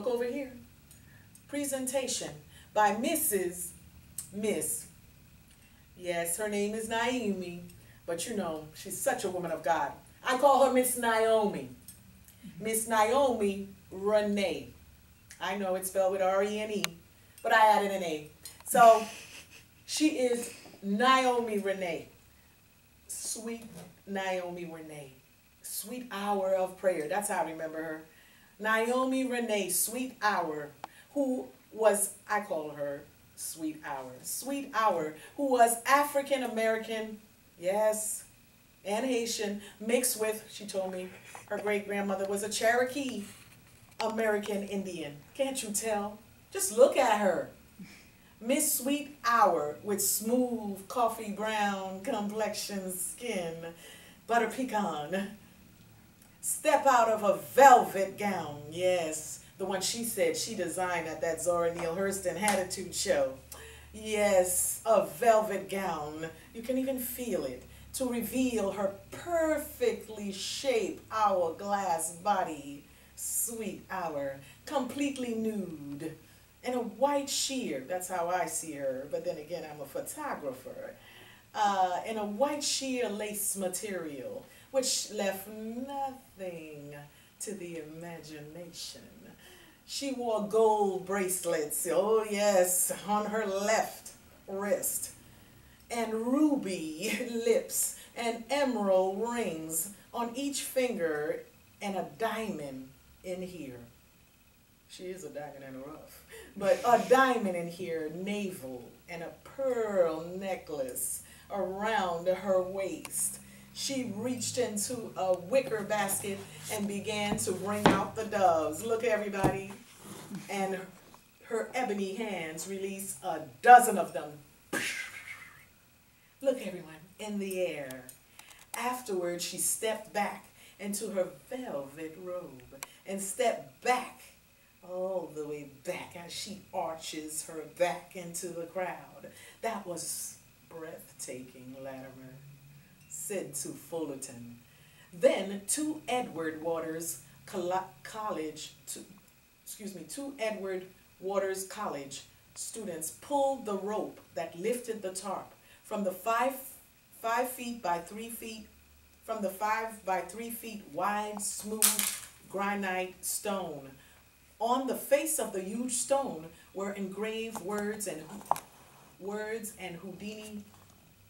look over here. Presentation by Miss. Yes, her name is Naymie, but you know, she's such a woman of God. I call her Miss Naomi. Miss Naymie Rene. I know it's spelled with R-E-N-E, but I added an A. So she is Naymie Rene. Sweet Naymie Rene. Sweet hour of prayer. That's how I remember her. Naymie Rene, sweet hour, who was, I call her Sweet Hour. Sweet Hour, who was African American, yes, and Haitian, mixed with, she told me, her great-grandmother was a Cherokee American Indian. Can't you tell? Just look at her. Miss Sweet Hour with smooth coffee brown complexion skin, butter pecan. Step out of a velvet gown, yes, the one she said she designed at that Zora Neale Hurston Attitude show. Yes, a velvet gown. You can even feel it to reveal her perfectly shaped hourglass body. Sweet Hour, completely nude, in a white sheer. That's how I see her, but then again, I'm a photographer. In a white sheer lace material, which left nothing to the imagination. She wore gold bracelets, oh yes, on her left wrist, and ruby lips, and emerald rings on each finger, and a diamond in here. She is a diamond in the rough, but a diamond in here, navel, and a pearl necklace around her waist. She reached into a wicker basket and began to bring out the doves. Look, everybody. And her ebony hands released a dozen of them. Look, everyone, in the air. Afterwards, she stepped back into her velvet robe and stepped back, all the way back, as she arches her back into the crowd. That was breathtaking, Latimer said to Fullerton. Then two Edward Waters College students pulled the rope that lifted the tarp from the 5 feet by 3 feet, from the 5 by 3 feet wide, smooth granite stone. On the face of the huge stone were engraved words, and Houdini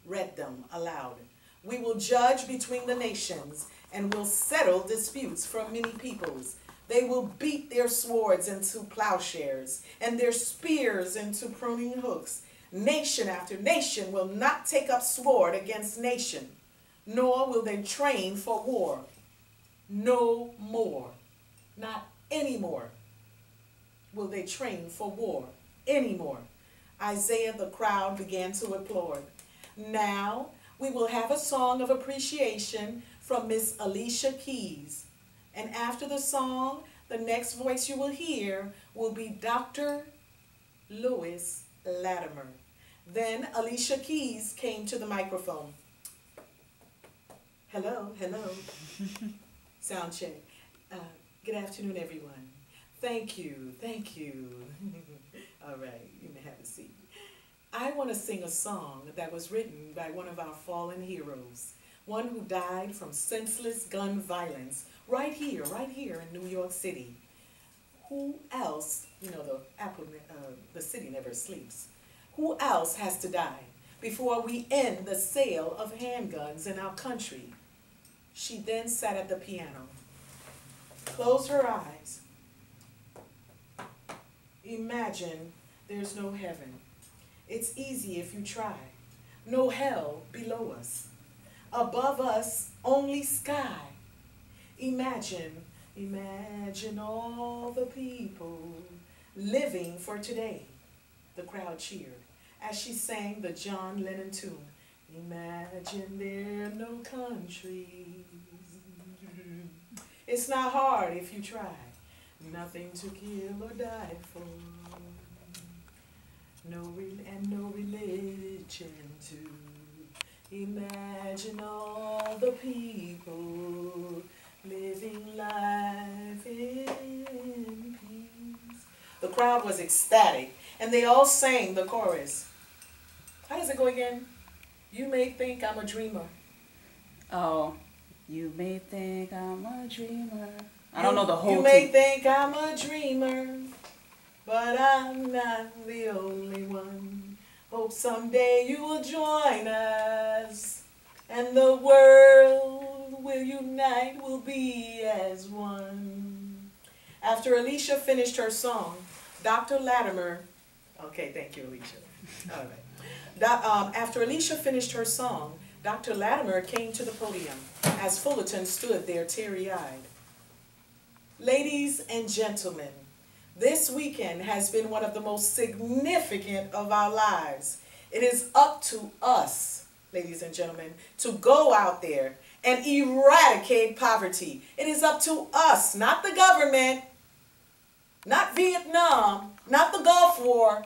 read them aloud. We will judge between the nations and will settle disputes from many peoples. They will beat their swords into plowshares and their spears into pruning hooks. Nation after nation will not take up sword against nation, nor will they train for war. No more, not anymore, will they train for war anymore. Isaiah, the crowd began to applaud. Now we will have a song of appreciation from Miss Alicia Keys. And after the song, the next voice you will hear will be Dr. Louis Latimer. Then Alicia Keys came to the microphone. Hello, hello. Sound check. Good afternoon, everyone. Thank you, thank you. All right, you may have a seat. I want to sing a song that was written by one of our fallen heroes, one who died from senseless gun violence right here in New York City. Who else, you know, the city never sleeps. Who else has to die before we end the sale of handguns in our country? She then sat at the piano, closed her eyes. Imagine there's no heaven. It's easy if you try. No hell below us. Above us, only sky. Imagine all the people living for today. The crowd cheered as she sang the John Lennon tune. Imagine there are no countries. It's not hard if you try. Nothing to kill or die for. No religion too. Imagine all the people living life in peace. The crowd was ecstatic, and they all sang the chorus. How does it go again? You may think I'm a dreamer. Oh, you may think I'm a dreamer. I don't know the whole You may thing. think I'm a dreamer, but I'm not the only one. Hope someday you will join us, and the world will unite, will be as one. After Alicia finished her song, Dr. Latimer, okay, thank you, Alicia. All right. After Alicia finished her song, Dr. Latimer came to the podium as Fullerton stood there teary-eyed. Ladies and gentlemen, this weekend has been one of the most significant of our lives. It is up to us, ladies and gentlemen, to go out there and eradicate poverty. It is up to us, not the government, not Vietnam, not the Gulf War,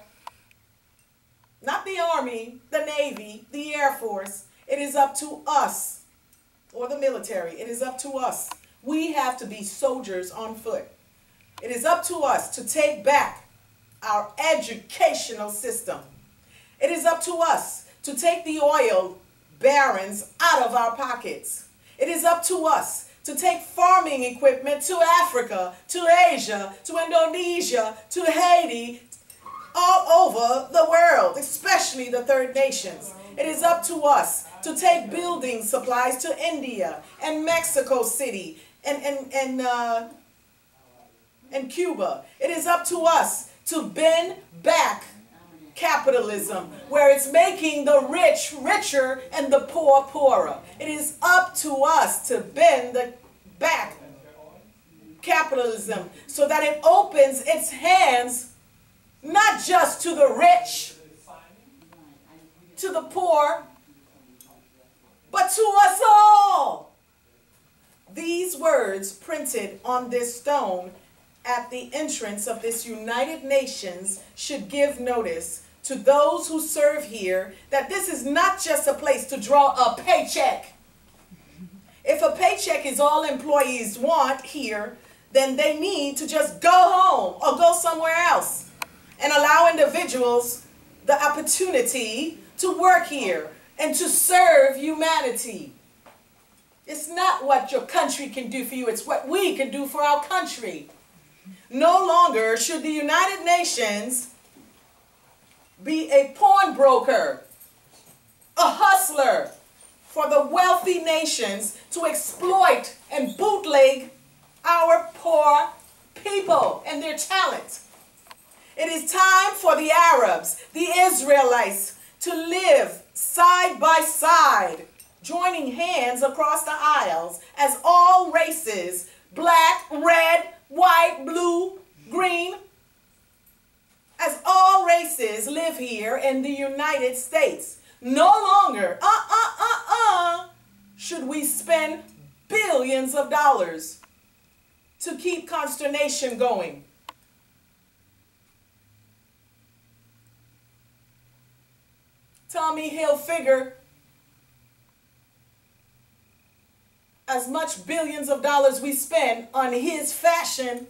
not the Army, the Navy, the Air Force. It is up to us, or the military. It is up to us. We have to be soldiers on foot. It is up to us to take back our educational system. It is up to us to take the oil barons out of our pockets. It is up to us to take farming equipment to Africa, to Asia, to Indonesia, to Haiti, all over the world, especially the third nations. It is up to us to take building supplies to India and Mexico City and Cuba. It is up to us to bend back capitalism, where it's making the rich richer and the poor poorer. It is up to us to bend back capitalism so that it opens its hands not just to the rich, to the poor, but to us all. These words printed on this stone at the entrance of this United Nations should give notice to those who serve here that this is not just a place to draw a paycheck. If a paycheck is all employees want here, then they need to just go home or go somewhere else and allow individuals the opportunity to work here and to serve humanity. It's not what your country can do for you, it's what we can do for our country. No longer should the United Nations be a pawnbroker, a hustler for the wealthy nations to exploit and bootleg our poor people and their talent. It is time for the Arabs, the Israelites, to live side by side, joining hands across the aisles as all races, black, red, white, blue, green, as all races live here in the United States. No longer, should we spend billions of dollars to keep consternation going. Tommy Hilfiger, as much billions of dollars we spend on his fashion,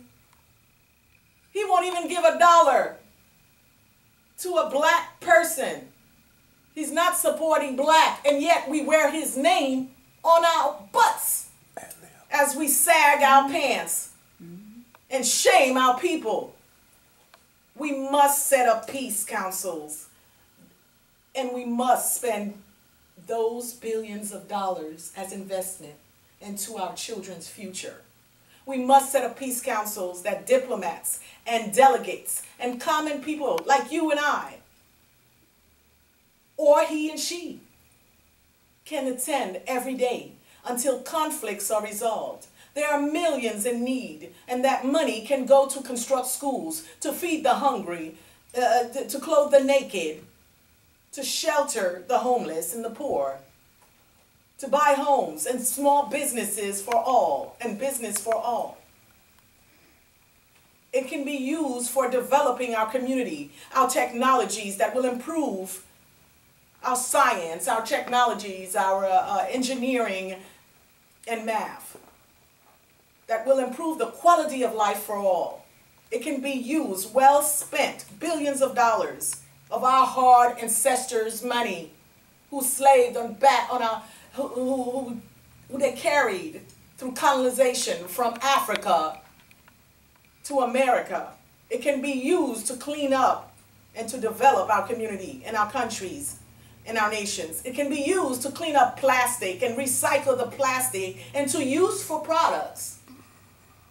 he won't even give $1 to a black person. He's not supporting black, and yet we wear his name on our butts as we sag our pants and shame our people. We must set up peace councils, and we must spend those billions of dollars as investment into our children's future. We must set up peace councils that diplomats and delegates and common people like you and I, or he and she, can attend every day until conflicts are resolved. There are millions in need, and that money can go to construct schools, to feed the hungry, to clothe the naked, to shelter the homeless and the poor, to buy homes and small businesses for all, and business for all. It can be used for developing our community, our technologies that will improve our science, our technologies, our engineering and math, that will improve the quality of life for all. It can be used, well spent, billions of dollars of our hard ancestors' money, who slaved on back on our, who they carried through colonization from Africa to America. It can be used to clean up and to develop our community and our countries and our nations. It can be used to clean up plastic and recycle the plastic into useful products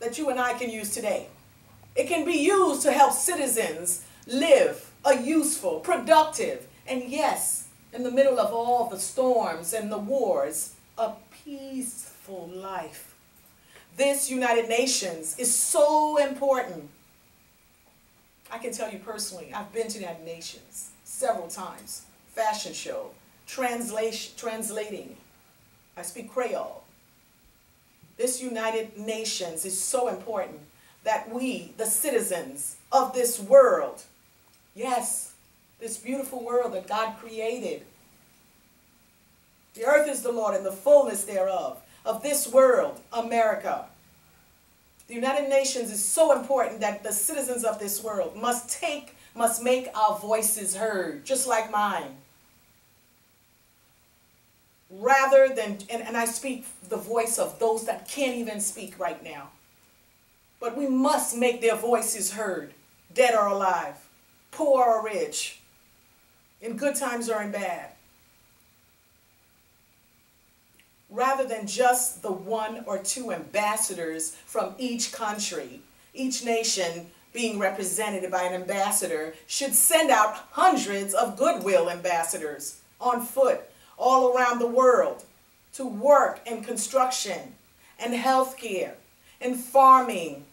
that you and I can use today. It can be used to help citizens live a useful, productive, and yes, in the middle of all the storms and the wars, a peaceful life. This United Nations is so important. I can tell you personally, I've been to the United Nations several times. Fashion show, translating. I speak Creole. This United Nations is so important that we, the citizens of this world, yes, this beautiful world that God created. The earth is the Lord and the fullness thereof, of this world, America. The United Nations is so important that the citizens of this world must make our voices heard, just like mine. Rather than, and I speak the voice of those that can't even speak right now. But we must make their voices heard, dead or alive, poor or rich, in good times or in bad. Rather than just the one or two ambassadors from each country, each nation being represented by an ambassador should send out hundreds of goodwill ambassadors on foot all around the world to work in construction and healthcare and farming.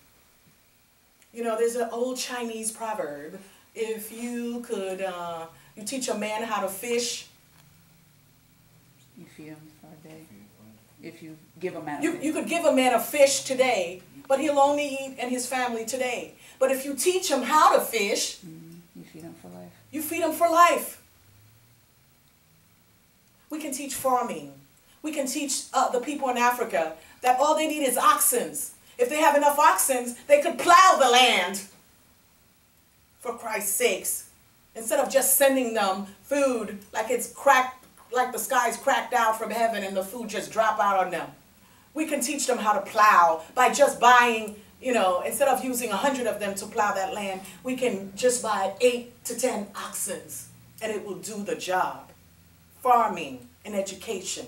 You know, there's an old Chinese proverb, if you could, you teach a man how to fish. You feed him for a day. If you give a man You could give a man a fish today, but he'll only eat and his family today. But if you teach him how to fish, you feed him for life. You feed him for life. We can teach farming. We can teach the people in Africa that all they need is oxen. If they have enough oxen, they could plow the land. For Christ's sakes. Instead of just sending them food like it's cracked, like the sky's cracked out from heaven and the food just drop out on them. We can teach them how to plow by just buying, you know, instead of using 100 of them to plow that land, we can just buy 8 to 10 oxen and it will do the job. Farming and education.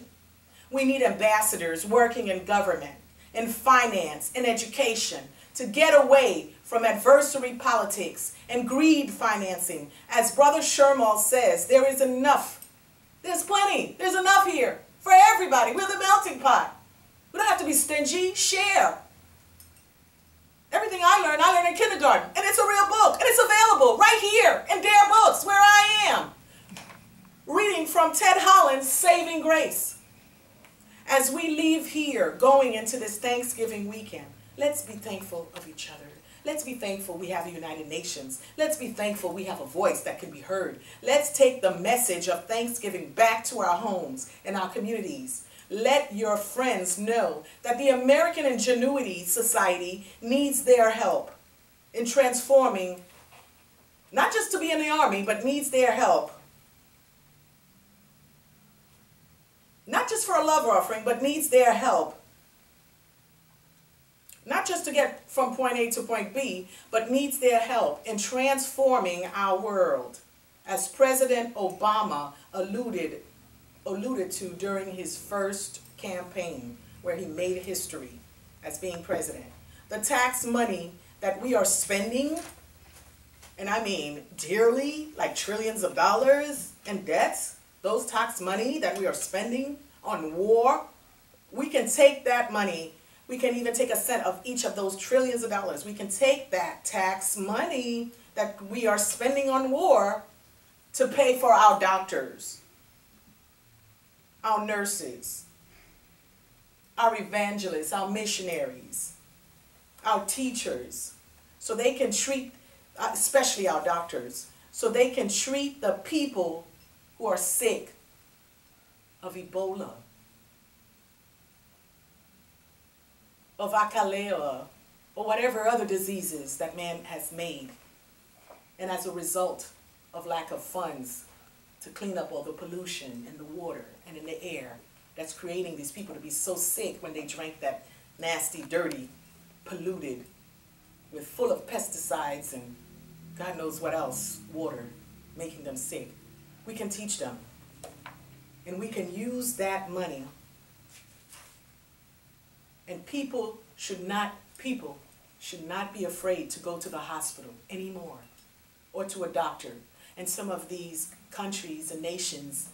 We need ambassadors working in government, in finance, in education to get away from adversary politics and greed financing. As Brother Shermal says, there is enough. There's plenty. There's enough here for everybody. We're the melting pot. We don't have to be stingy. Share. Everything I learned in kindergarten. And it's a real book. And it's available right here in Dare Books where I am. Reading from Ted Hollins, Saving Grace. As we leave here going into this Thanksgiving weekend, let's be thankful of each other. Let's be thankful we have the United Nations. Let's be thankful we have a voice that can be heard. Let's take the message of Thanksgiving back to our homes and our communities. Let your friends know that the American Ingenuity Society needs their help in transforming, not just to be in the Army, but needs their help. Not just for a love offering, but needs their help. Not just to get from point A to point B, but needs their help in transforming our world, as President Obama alluded to during his first campaign, where he made history as being president. The tax money that we are spending, and I mean dearly, like trillions of dollars in debts, those tax money that we are spending on war, we can take that money. We can even take a cent of each of those trillions of dollars. We can take that tax money that we are spending on war to pay for our doctors, our nurses, our evangelists, our missionaries, our teachers, so they can treat, especially our doctors, so they can treat the people who are sick of Ebola, of Akalea, or whatever other diseases that man has made. And as a result of lack of funds to clean up all the pollution in the water and in the air, that's creating these people to be so sick when they drank that nasty, dirty, polluted, with full of pesticides and God knows what else, water, making them sick. We can teach them. And we can use that money. And people should not be afraid to go to the hospital anymore or to a doctor. In some of these countries and nations,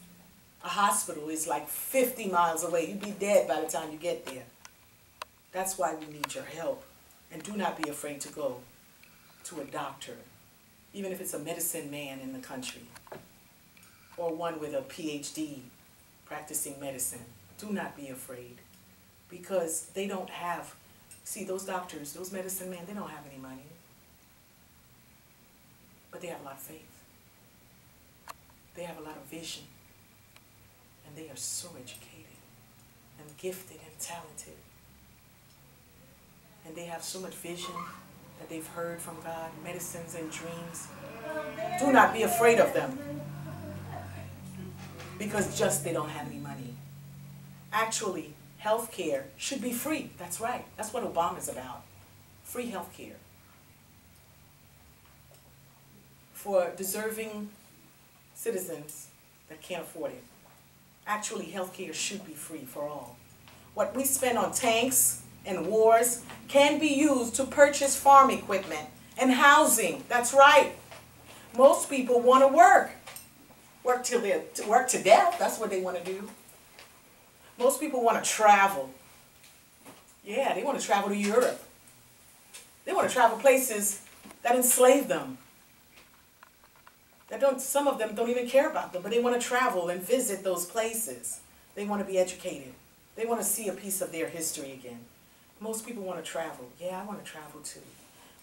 a hospital is like 50 miles away. You'd be dead by the time you get there. That's why we need your help. And do not be afraid to go to a doctor, even if it's a medicine man in the country or one with a PhD practicing medicine. Do not be afraid, because they don't have, see, those doctors, those medicine men, they don't have any money, but they have a lot of faith. They have a lot of vision, and they are so educated and gifted and talented. And they have so much vision that they've heard from God, medicines and dreams. Do not be afraid of them, because just they don't have any money. Actually, health care should be free. That's right. That's what Obama's about. Free health care for deserving citizens that can't afford it. Actually, health care should be free for all. What we spend on tanks and wars can be used to purchase farm equipment and housing. That's right. Most people want to work to death. That's what they want to do. Most people want to travel. Yeah, they want to travel to Europe. They want to travel places that enslave them. Some of them don't even care about them, but they want to travel and visit those places. They want to be educated. They want to see a piece of their history again. Most people want to travel. Yeah, I want to travel too.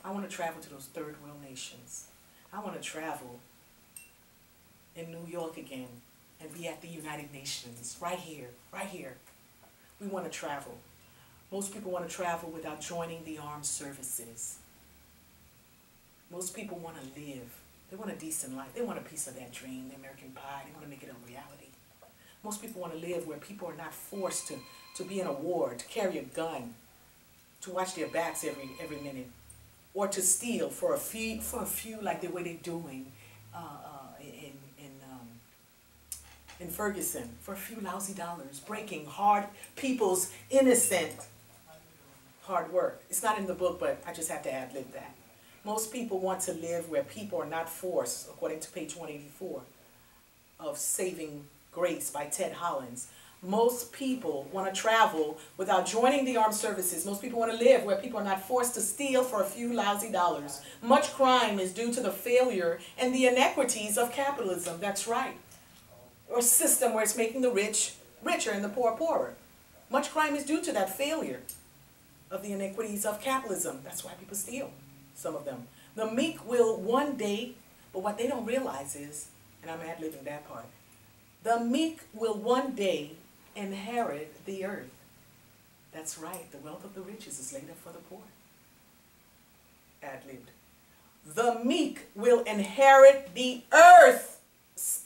I want to travel to those third world nations. I want to travel in New York again and be at the United Nations, right here, right here. We want to travel. Most people want to travel without joining the armed services. Most people want to live. They want a decent life. They want a piece of that dream, the American pie. They want to make it a reality. Most people want to live where people are not forced to be in a war, to carry a gun, to watch their backs every minute, or to steal for a few like the way they're doing in Ferguson, for a few lousy dollars, breaking people's innocent hard work. It's not in the book, but I just have to ad-lib that. Most people want to live where people are not forced, according to page 184 of Saving Grace by Ted Hollins. Most people want to travel without joining the armed services. Most people want to live where people are not forced to steal for a few lousy dollars. Much crime is due to the failure and the inequities of capitalism. That's right. Or a system where it's making the rich richer and the poor poorer. Much crime is due to that failure of the inequities of capitalism. That's why people steal, some of them. The meek will one day, but what they don't realize is, and I'm ad-libbing that part, the meek will one day inherit the earth. That's right, the wealth of the riches is laid up for the poor. Ad-libbed. The meek will inherit the earth,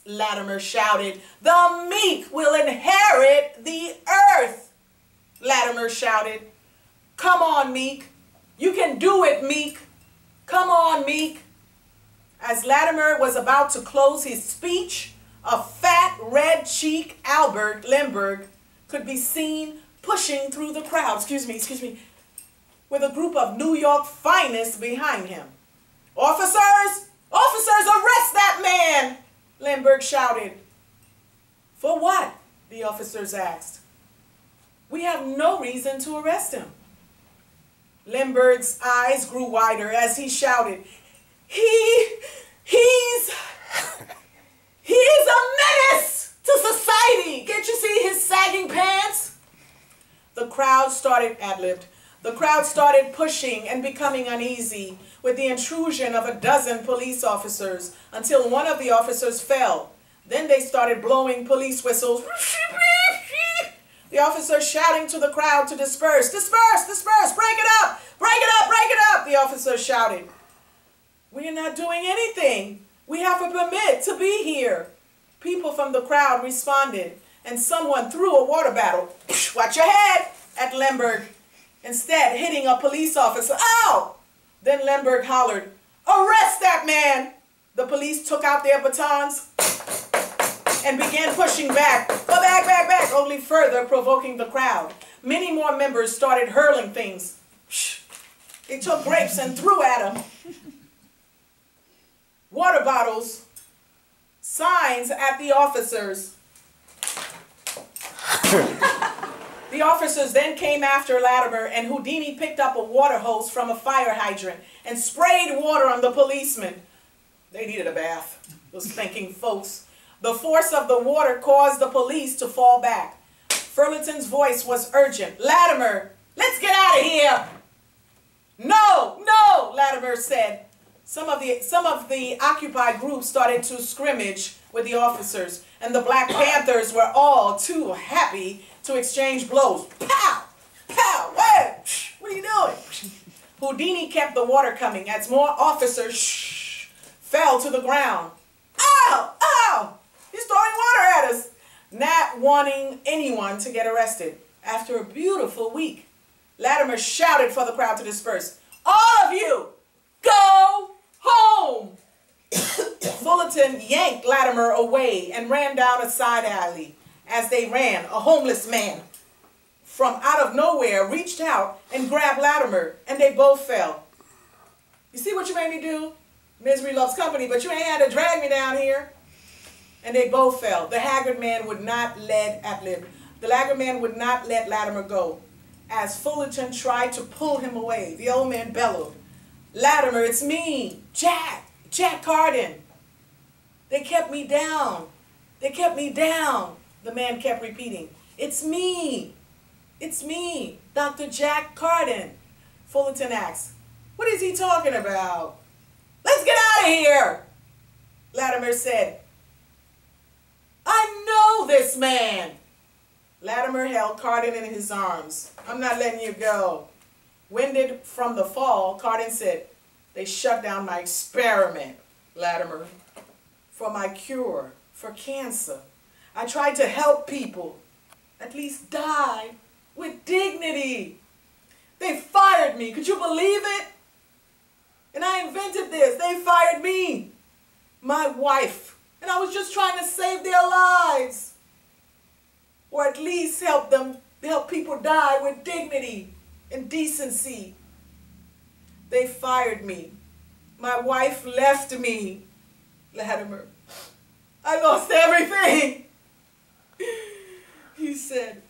Latimer shouted. The meek will inherit the earth, Latimer shouted. Come on, meek. You can do it, meek. Come on, meek. As Latimer was about to close his speech, a fat, red-cheeked Albert Limburg could be seen pushing through the crowd, excuse me, with a group of New York finest behind him. Officers! Officers, arrest that man! Limburg shouted. For what? The officers asked. We have no reason to arrest him. Limburg's eyes grew wider as he shouted, He's a menace to society. Can't you see his sagging pants? The crowd started, ad-libbed, the crowd started pushing and becoming uneasy with the intrusion of a dozen police officers until one of the officers fell. Then they started blowing police whistles. The officer shouting to the crowd to disperse. Disperse, disperse, break it up, break it up, break it up, the officer shouted. We are not doing anything. We have a permit to be here. People from the crowd responded, and someone threw a water bottle, watch your head, at Lemberg, instead hitting a police officer. Ow! Then Lemberg hollered, arrest that man! The police took out their batons and began pushing back. Go back, back, back, only further provoking the crowd. Many more members started hurling things. They took grapes and threw at him. Water bottles, signs at the officers. The officers then came after Latimer, and Houdini picked up a water hose from a fire hydrant and sprayed water on the policemen. They needed a bath, those stinking folks. The force of the water caused the police to fall back. Fullerton's voice was urgent. Latimer, let's get out of here. No, no, Latimer said. Some of the Occupy groups started to scrimmage with the officers, and the Black Panthers were all too happy to exchange blows. Pow! Pow! Hey! What are you doing? Houdini kept the water coming as more officers fell to the ground. Ow! Ow! He's throwing water at us. Not wanting anyone to get arrested. After a beautiful week, Latimer shouted for the crowd to disperse. All of you, go home! Fullerton yanked Latimer away and ran down a side alley. As they ran, a homeless man from out of nowhere reached out and grabbed Latimer, and they both fell. You see what you made me do? Misery loves company, but you ain't had to drag me down here. And they both fell. The haggard man would not let Latimer go. As Fullerton tried to pull him away, the old man bellowed, Latimer, it's me, Jack Carden. They kept me down. They kept me down. The man kept repeating, it's me, Dr. Jack Carden. Fullerton asked, what is he talking about? Let's get out of here. Latimer said, I know this man. Latimer held Carden in his arms. I'm not letting you go. Winded from the fall, Carden said, they shut down my experiment, Latimer, for my cure for cancer. I tried to help people, at least die with dignity. They fired me. Could you believe it? And I invented this. They fired me, my wife, and I was just trying to save their lives, or at least help people die with dignity and decency. They fired me. My wife left me, Latimer. I lost everything. He said,